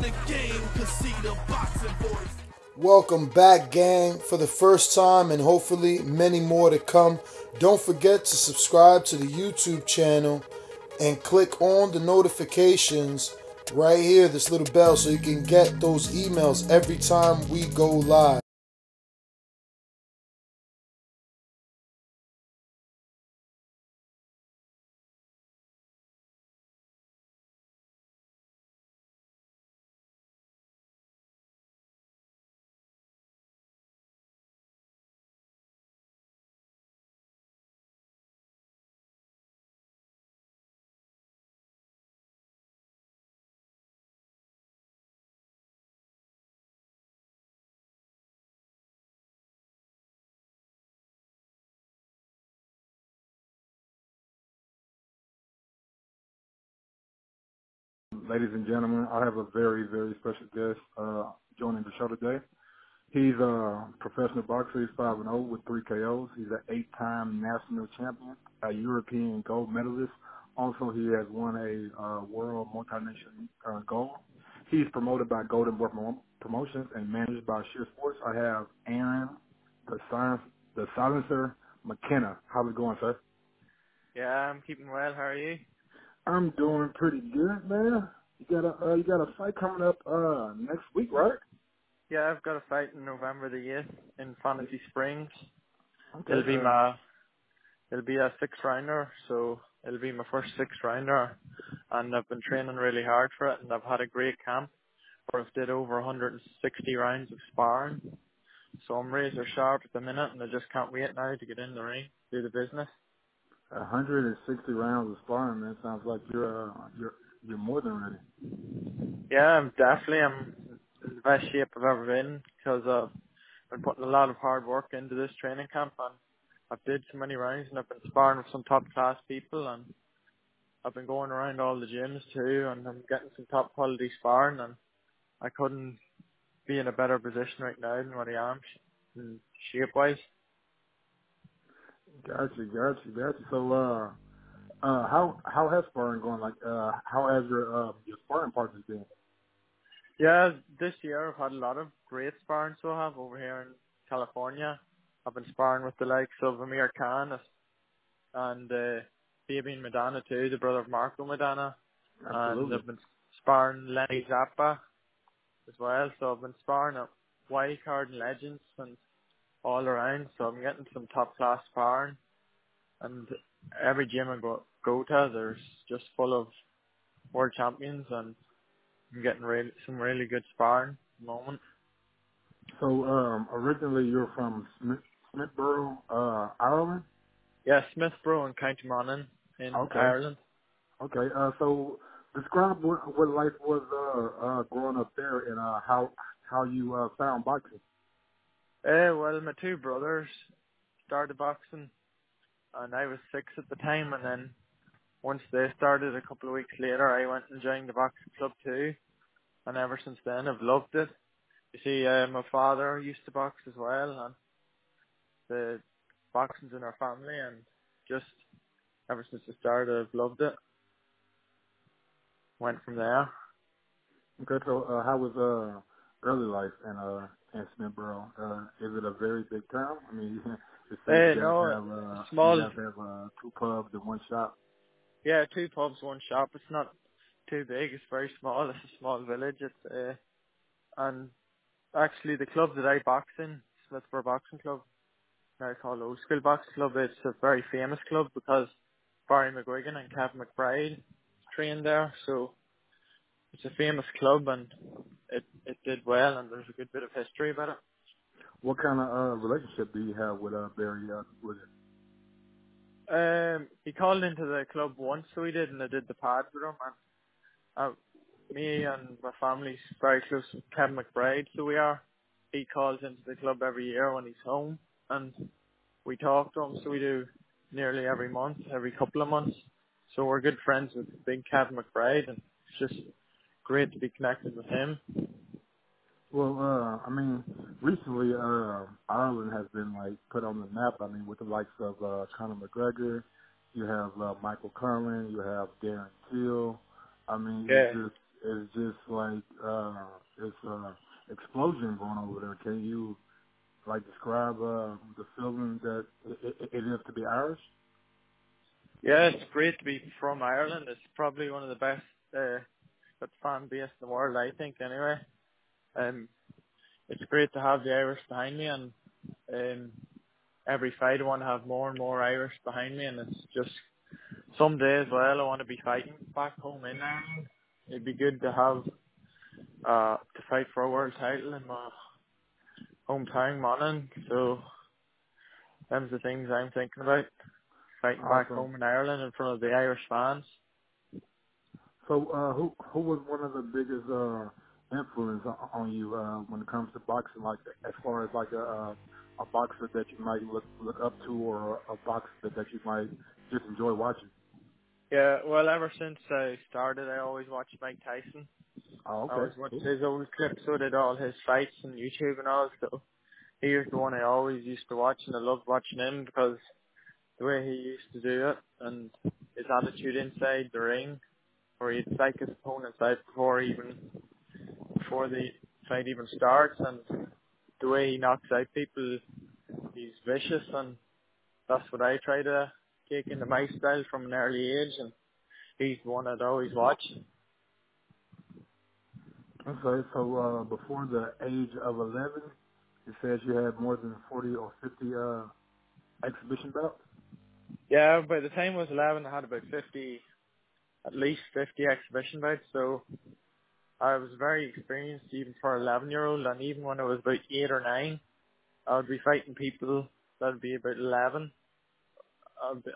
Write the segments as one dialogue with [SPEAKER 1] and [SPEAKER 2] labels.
[SPEAKER 1] the game can see the boxing voice.
[SPEAKER 2] Welcome back, gang, for the first time and hopefully many more to come. Don't forget to subscribe to the YouTube channel and click on the notifications right here, this little bell, so you can get those emails every time we go live.
[SPEAKER 3] Ladies and gentlemen, I have a very, very special guest joining the show today. He's a professional boxer. He's 5-0 with 3 KOs. He's an 8-time national champion, a European gold medalist. Also, he has won a world multi-nation gold. He's promoted by Golden Boy Promotions and managed by Sheer Sports. I have Aaron, the silencer, McKenna. How's it going, sir?
[SPEAKER 4] Yeah, I'm keeping well. How are you?
[SPEAKER 3] I'm doing pretty good, man. You got a fight coming up next week, right?
[SPEAKER 4] Yeah, I've got a fight in November the 8th in Fantasy Springs.
[SPEAKER 3] Okay.
[SPEAKER 4] It'll be a 6-rounder, so it'll be my first 6-rounder, and I've been training really hard for it, and I've had a great camp where I've did over 160 rounds of sparring. So I'm razor sharp at the minute, and I just can't wait now to get in the ring, do the business.
[SPEAKER 3] 160 rounds of sparring, man. Sounds like you're more than ready.
[SPEAKER 4] Yeah, I'm in the best shape I've ever been, because I've been putting a lot of hard work into this training camp, and I've did so many rounds, and I've been sparring with some top class people, and I've been going around all the gyms too, and I'm getting some top quality sparring, and I couldn't be in a better position right now than what I am shape wise.
[SPEAKER 3] Gotcha. So, how has sparring going? Like, how has your sparring partners been?
[SPEAKER 4] Yeah, this year I've had a lot of great sparring, so I have over here in California. I've been sparring with the likes of Amir Khan and Fabian Madonna too, the brother of Marco Madonna.
[SPEAKER 3] Absolutely.
[SPEAKER 4] And I've been sparring Lenny Zappa as well, so I've been sparring at Wildcard and Legends and all around, so I'm getting some top class sparring, and every gym I go to, there's just full of world champions, and I'm getting some really good sparring at the moment.
[SPEAKER 3] So, originally you're from Smithborough, Ireland?
[SPEAKER 4] Yeah, Smithborough and County Monaghan in Ireland.
[SPEAKER 3] Okay, so describe what life was growing up there, and how you found boxing.
[SPEAKER 4] Well, my 2 brothers started boxing, and I was 6 at the time, and then once they started a couple of weeks later, I went and joined the boxing club too, and ever since then I've loved it. You see, my father used to box as well, and the boxing's in our family, and just ever since the start I've loved it. Went from there.
[SPEAKER 3] Okay, so how was early life in Smithborough? Is it a very big town? I mean,
[SPEAKER 4] small.
[SPEAKER 3] You have to have 2 pubs and 1 shop.
[SPEAKER 4] Yeah, 2 pubs, 1 shop. It's not too big. It's very small. It's a small village. It's and actually the club that I box in, Smithborough Boxing Club, now called Old School Boxing Club, it's a very famous club because Barry McGuigan and Kevin McBride trained there. So it's a famous club, and it did well, and there's a good bit of history about it.
[SPEAKER 3] What kind of relationship do you have with Barry McGuigan?
[SPEAKER 4] He called into the club once, so he did, and I did the pad with him, and me and my family's very close with Kevin McBride, so we are. He calls into the club every year when he's home, and we talk to him, so we do nearly every month, every couple of months. So we're good friends with big Kevin McBride, and it's just great to be connected with him.
[SPEAKER 3] Well, I mean, recently Ireland has been put on the map. I mean, with the likes of Conor McGregor, you have Michael Curran, you have Darren Till. I mean,
[SPEAKER 4] Yeah.
[SPEAKER 3] is just like it's explosion going over there. Can you like describe the feeling that it is to be Irish?
[SPEAKER 4] Yeah, it's great to be from Ireland. It's probably one of the best fan base in the world, I think. Anyway, it's great to have the Irish behind me, and every fight I want to have more and more Irish behind me, and it's just someday as well I want to be fighting back home in Ireland. It'd be good to have to fight for a world title in my hometown, Monaghan. So them's the things I'm thinking about. Fighting back home in Ireland in front of the Irish fans.
[SPEAKER 3] So who was one of the biggest influence on you when it comes to boxing? Like as far as like a boxer that you might look up to, or a boxer that you might just enjoy watching?
[SPEAKER 4] Yeah, well, ever since I started, I always watched Mike Tyson.
[SPEAKER 3] Oh, okay.
[SPEAKER 4] I always watched his old clips, so did all his fights on YouTube and all. So he was the one I always used to watch, and I loved watching him because the way he used to do it and his attitude inside the ring, where he'd psych his opponents out before the fight even starts, and the way he knocks out people, he's vicious, and that's what I try to take into my style from an early age, and he's the one I'd always watch.
[SPEAKER 3] Okay, so before the age of 11, it says you had more than 40 or 50 exhibition bouts?
[SPEAKER 4] Yeah, by the time I was 11, I had about 50, at least 50 exhibition bouts, so I was very experienced even for an 11-year-old, and even when I was about 8 or 9, I would be fighting people that would be about 11.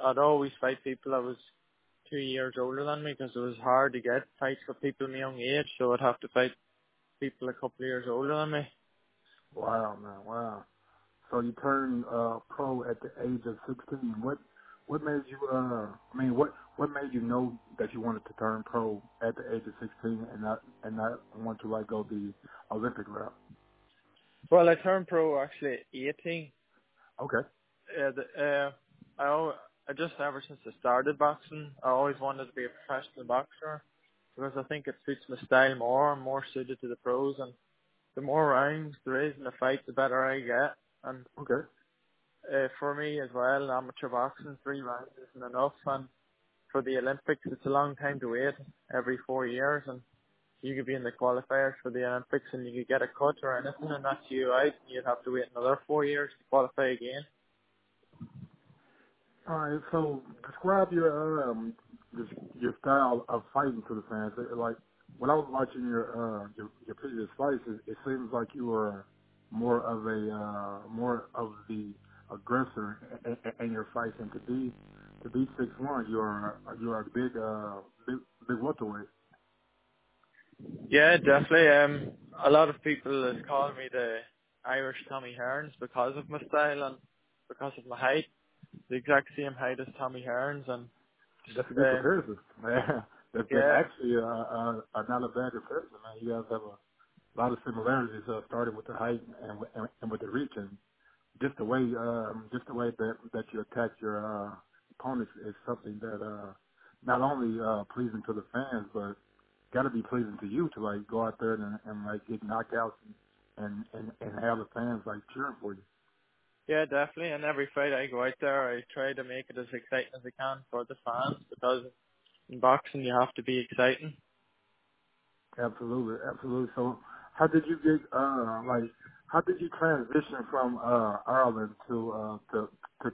[SPEAKER 4] I'd always fight people that was 2 years older than me, because it was hard to get fights for people my young age, so I'd have to fight people a couple of years older than me.
[SPEAKER 3] Wow, man, wow. So you turned pro at the age of 16. What made you what made you know that you wanted to turn pro at the age of 16 and not want to like go the Olympic route?
[SPEAKER 4] Well, I turned pro actually at 18.
[SPEAKER 3] Okay.
[SPEAKER 4] I just ever since I started boxing, I always wanted to be a professional boxer, because I think it suits my style more. I'm more suited to the pros, and the more rounds there is in a fight, the better I get. And
[SPEAKER 3] Okay.
[SPEAKER 4] for me as well, amateur boxing, 3 rounds isn't enough, and for the Olympics, it's a long time to wait, every 4 years, and you could be in the qualifiers for the Olympics and you could get a cut or anything, and that's you out, and you'd have to wait another 4 years to qualify again.
[SPEAKER 3] All right. So describe your style of fighting to the fans. Like when I was watching your previous fights, it seems like you were more of the aggressor in your fights, and to be 6'1", you're a big welterweight.
[SPEAKER 4] Yeah, definitely. A lot of people have called me the Irish Tommy Hearns because of my style and because of my height. The exact same height as Tommy Hearns, and
[SPEAKER 3] That's a good comparison. Yeah, that's actually not a bad comparison, man. You guys have a lot of similarities, starting with the height and with the reach, and just the way that you attack your opponents is something that not only pleasing to the fans, but got to be pleasing to you to like go out there and like get knockouts and have the fans like cheering for you.
[SPEAKER 4] Yeah, definitely. And every fight I go out there, I try to make it as exciting as I can for the fans, because in boxing you have to be exciting.
[SPEAKER 3] Absolutely, absolutely. So, how did you get how did you transition from Ireland to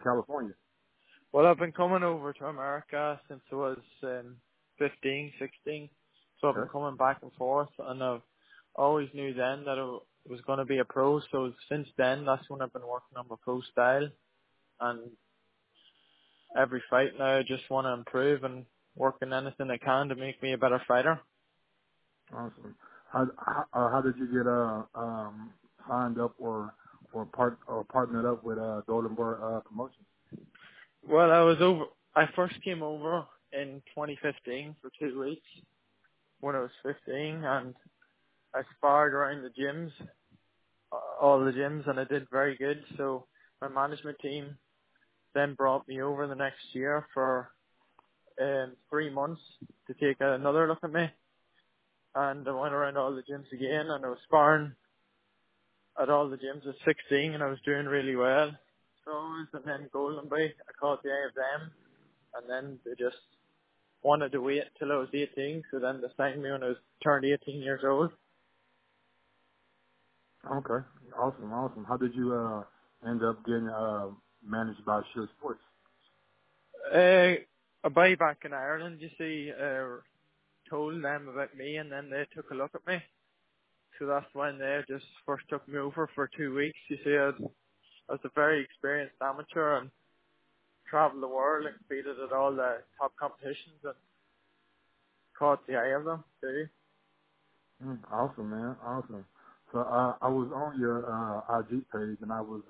[SPEAKER 3] California?
[SPEAKER 4] Well, I've been coming over to America since I was 15, 16. So I've been coming back and forth, and I've always knew then that I was going to be a pro. So since then, that's when I've been working on my pro style. And every fight now, I just want to improve and work on anything I can to make me a better fighter.
[SPEAKER 3] Awesome. How did you get signed up or partnered up with Golden Bar Promotions?
[SPEAKER 4] Well, I first came over in 2015 for 2 weeks when I was 15, and I sparred around the gyms, all the gyms, and I did very good. So my management team then brought me over the next year for 3 months to take another look at me. and I went around all the gyms again, and I was sparring at all the gyms at 16, and I was doing really well. So I was, and then Golden Bay, I caught the eye of them, and then they just wanted to wait till I was 18, so then they signed me when I was turned 18 years old.
[SPEAKER 3] Okay, awesome. How did you end up getting managed by Sure Sports?
[SPEAKER 4] A boy back in Ireland, you see, told them about me, and then they took a look at me. So that's when they just first took me over for 2 weeks. You see, I was a very experienced amateur and travelled the world and competed at all the top competitions and caught the eye of them too.
[SPEAKER 3] Awesome, man. Awesome. So I was on your IG page, and I was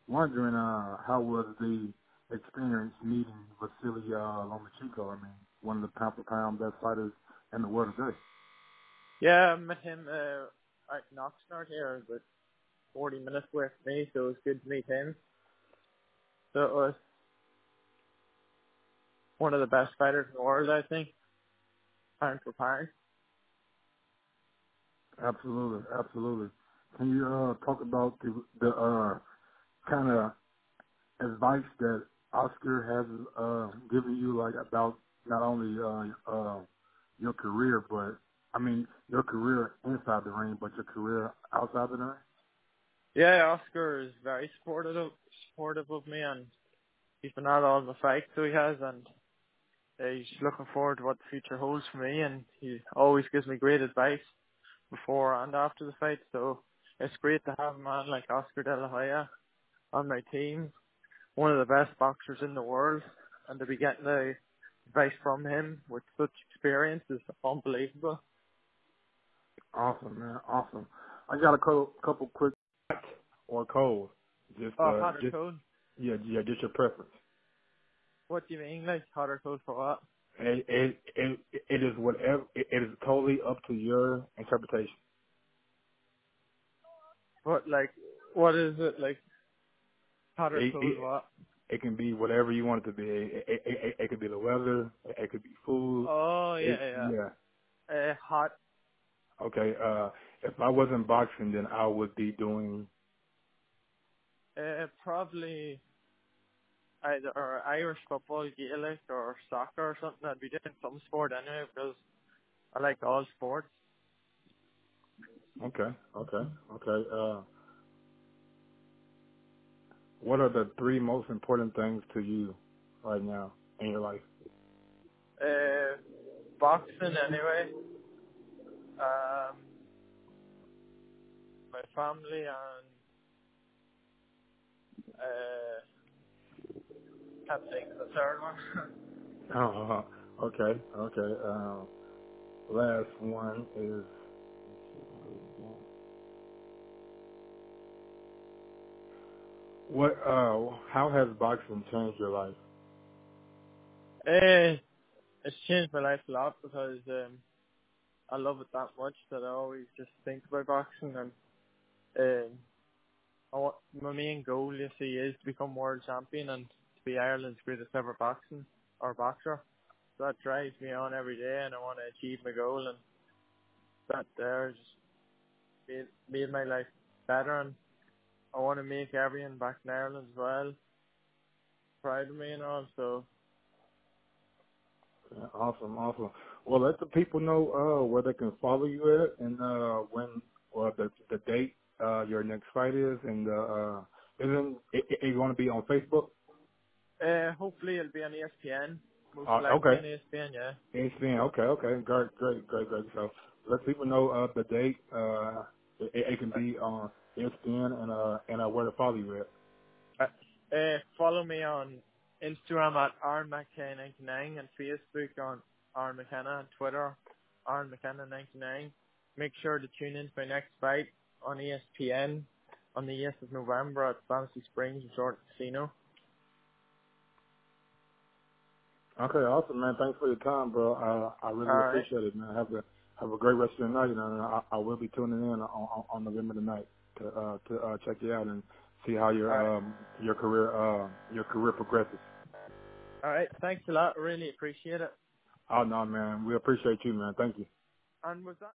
[SPEAKER 3] wondering how was the experience meeting Vasily Lomachenko? I mean, one of the pound-for-pound best fighters in the world today.
[SPEAKER 4] Yeah, I met him at Oxnard here, about 40 minutes away from me, so it was good to meet him. So it was one of the best fighters in the world, I think, pound for pound.
[SPEAKER 3] Absolutely. Can you talk about the kind of advice that Oscar has given you, like about not only your career, but I mean your career inside the ring, but your career outside the ring?
[SPEAKER 4] Yeah, Oscar is very supportive of me, and he's been at all my fights, so he has, and he's looking forward to what the future holds for me, and he always gives me great advice before and after the fight, so it's great to have a man like Oscar De La Hoya on my team, one of the best boxers in the world, and to be getting the advice from him with such experience is unbelievable.
[SPEAKER 3] Awesome, man. Awesome. I got a couple quick hot or cold. Just
[SPEAKER 4] Hot or cold?
[SPEAKER 3] Yeah, just your preference.
[SPEAKER 4] What do you mean, like hot or cold for what?
[SPEAKER 3] It is whatever. It is totally up to your interpretation.
[SPEAKER 4] What what is it, like hot or cold what?
[SPEAKER 3] It can be whatever you want it to be. It could be the weather. It could be food.
[SPEAKER 4] Oh yeah. Hot.
[SPEAKER 3] Okay. If I wasn't boxing, then I would be doing.
[SPEAKER 4] Probably either Irish football, Gaelic, or soccer or something. I'd be doing some sport anyway because I like all sports.
[SPEAKER 3] Okay. What are the 3 most important things to you right now in your life?
[SPEAKER 4] Boxing anyway. My family and can't think of the third one.
[SPEAKER 3] Okay. Last one is. What? How has boxing changed your life?
[SPEAKER 4] It's changed my life a lot because I love it that much that I always just think about boxing, and my main goal, you see, is to become world champion and to be Ireland's greatest ever boxer. So that drives me on every day, and I want to achieve my goal, and that there just made my life better, and I want to make everyone back in Ireland as well proud of me and all, so.
[SPEAKER 3] Yeah, awesome. Well, let the people know where they can follow you at, and when the date your next fight is, and isn't it going to be on Facebook?
[SPEAKER 4] Hopefully it'll be on ESPN. Most likely
[SPEAKER 3] okay.
[SPEAKER 4] on ESPN, yeah.
[SPEAKER 3] ESPN, okay. Great. So let people know the date. It can be on ESPN, and where to follow you at.
[SPEAKER 4] Follow me on Instagram at McKenna99 and Facebook on McKenna, and Twitter McKenna99. Make sure to tune in to my next fight on ESPN on the 8th of November at Fantasy Springs Resort Casino.
[SPEAKER 3] Okay, awesome, man. Thanks for your time, bro. I really appreciate it, man. Have a great rest of the night, and I will be tuning in on November the night to check you out and see how your career progresses.
[SPEAKER 4] All right, thanks a lot. Really appreciate it.
[SPEAKER 3] Oh no, man. We appreciate you, man. Thank you.
[SPEAKER 4] And was that?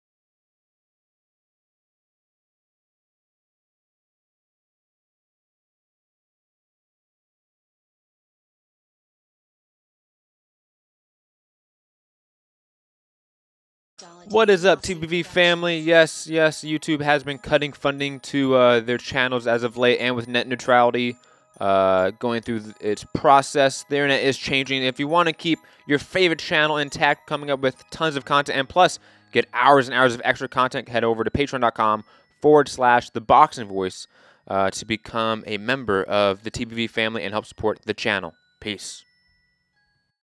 [SPEAKER 5] What is up, TBV family? Yes, YouTube has been cutting funding to their channels as of late, and with net neutrality going through its process, the internet is changing. If you want to keep your favorite channel intact, coming up with tons of content, and plus get hours and hours of extra content, head over to patreon.com/ThaBoxingVoice to become a member of the TBV family and help support the channel. Peace.